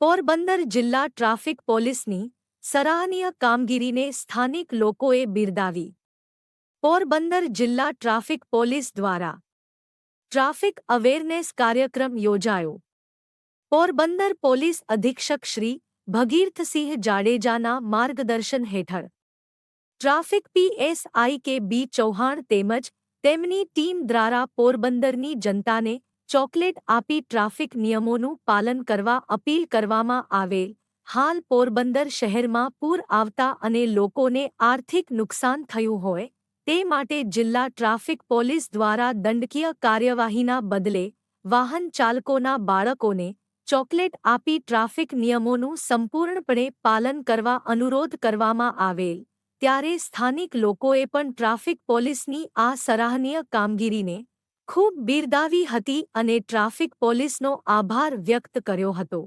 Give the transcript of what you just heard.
પોરબંદર જિલ્લા ટ્રાફિક પોલીસની સરાહનીય કામગીરીને સ્થાનિક લોકોએ બિરદાવી. પોરબંદર જિલ્લા ટ્રાફિક પોલીસ દ્વારા ટ્રાફિક અવેરનેસ કાર્યક્રમ યોજાયો. પોરબંદર પોલીસ અધિક્ષક શ્રી ભગીરથસિંહ જાડેજાના માર્ગદર્શન હેઠળ ટ્રાફિક પીએસઆઈ કે બી ચૌહાણ તેમજ તેમની ટીમ દ્વારા પોરબંદરની જનતાને ચોકલેટ આપી ટ્રાફિક નિયમોનું પાલન કરવા અપીલ કરવામાં આવેલ. હાલ પોરબંદર શહેરમાં પૂર આવતા અને લોકોને આર્થિક નુકસાન થયું હોય તે માટે જિલ્લા ટ્રાફિક પોલીસ દ્વારા દંડકીય કાર્યવાહીના બદલે વાહન ચાલકોના બાળકોને ચોકલેટ આપી ટ્રાફિક નિયમોનું સંપૂર્ણપણે પાલન કરવા અનુરોધ કરવામાં આવેલ. ત્યારે સ્થાનિક લોકોએ પણ ટ્રાફિક પોલીસની આ સરાહનીય કામગીરીને ખૂબ બિરદાવી હતી અને ટ્રાફિક પોલીસનો આભાર વ્યક્ત કર્યો હતો.